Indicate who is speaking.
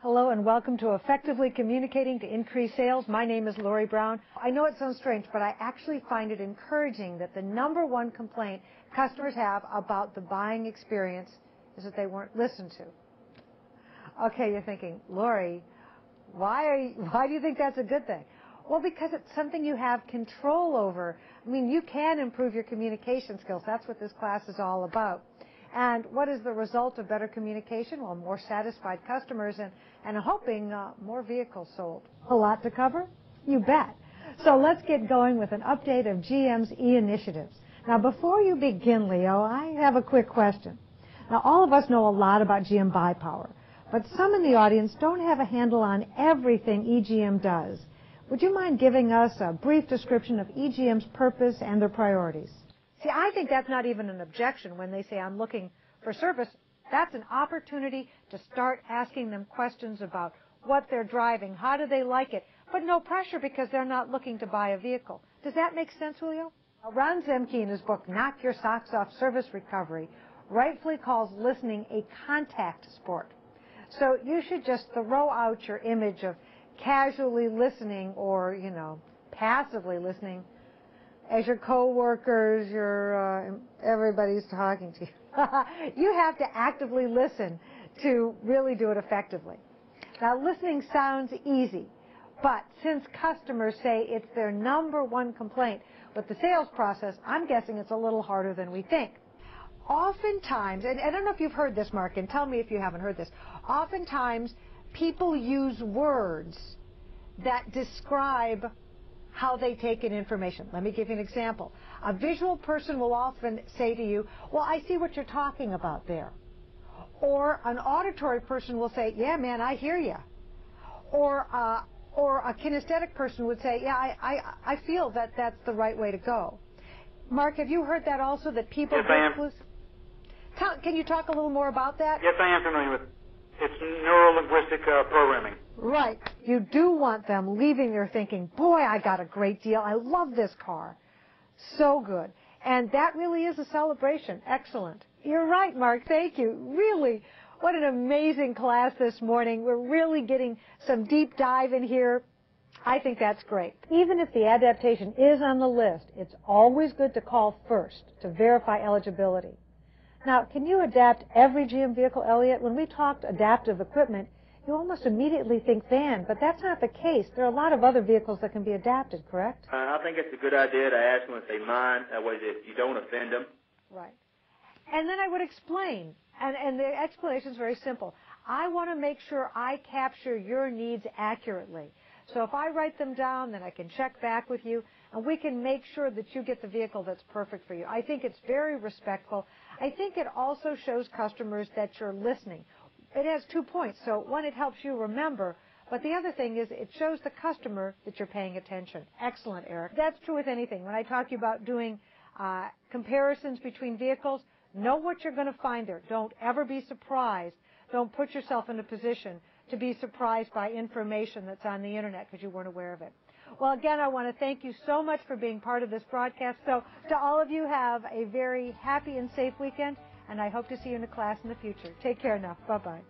Speaker 1: Hello and welcome to Effectively Communicating to Increase Sales. My name is Laurie Brown. I know it sounds strange, but I actually find it encouraging that the number one complaint customers have about the buying experience is that they weren't listened to. Okay, you're thinking, Laurie, why do you think that's a good thing? Well, because it's something you have control over. I mean, you can improve your communication skills. That's what this class is all about. And what is the result of better communication? Well, more satisfied customers and hoping more vehicles sold. A lot to cover? You bet. So let's get going with an update of GM's e-initiatives. Now, before you begin, Leo, I have a quick question. Now, all of us know a lot about GM Buy Power, but some in the audience don't have a handle on everything EGM does. Would you mind giving us a brief description of EGM's purpose and their priorities? See, I think that's not even an objection when they say, I'm looking for service. That's an opportunity to start asking them questions about what they're driving, how do they like it, but no pressure because they're not looking to buy a vehicle. Does that make sense, Julio? Ron Zemke, in his book, Knock Your Socks Off Service Recovery, rightfully calls listening a contact sport. So you should just throw out your image of casually listening or, passively listening as your coworkers, everybody's talking to you. You have to actively listen to really do it effectively. Now, listening sounds easy, but since customers say it's their number one complaint with the sales process, I'm guessing it's a little harder than we think. Oftentimes, and I don't know if you've heard this, Mark, and tell me if you haven't heard this, oftentimes people use words that describe how they take in information. Let me give you an example. A visual person will often say to you, well, I see what you're talking about there. Or an auditory person will say, yeah, man, I hear you. Or a kinesthetic person would say, yeah, I feel that that's the right way to go. Mark, have you heard that also, that people...
Speaker 2: Yes, I am.
Speaker 1: Can you talk a little more about that?
Speaker 2: Yes, I am familiar with it. It's neuro-linguistic programming.
Speaker 1: Right. You do want them leaving there thinking, boy, I got a great deal. I love this car. So good. And that really is a celebration. Excellent. You're right, Mark. Thank you. Really, what an amazing class this morning. We're really getting some deep dive in here. I think that's great. Even if the adaptation is on the list, it's always good to call first to verify eligibility. Now, can you adapt every GM vehicle, Elliot? When we talked adaptive equipment, you almost immediately think van, but that's not the case. There are a lot of other vehicles that can be adapted, correct?
Speaker 3: I think it's a good idea to ask them if they mind. That way that you don't offend them.
Speaker 1: Right. And then I would explain, and the explanation is very simple. I want to make sure I capture your needs accurately. So if I write them down, then I can check back with you, and we can make sure that you get the vehicle that's perfect for you. I think it's very respectful. I think it also shows customers that you're listening. It has 2 points. So, one, it helps you remember, but the other thing is it shows the customer that you're paying attention. Excellent, Eric. That's true with anything. When I talk to you about doing comparisons between vehicles, know what you're going to find there. Don't ever be surprised. Don't put yourself in a position to be surprised by information that's on the Internet because you weren't aware of it. Well, again, I want to thank you so much for being part of this broadcast. So to all of you, have a very happy and safe weekend, and I hope to see you in the class in the future. Take care now. Bye-bye.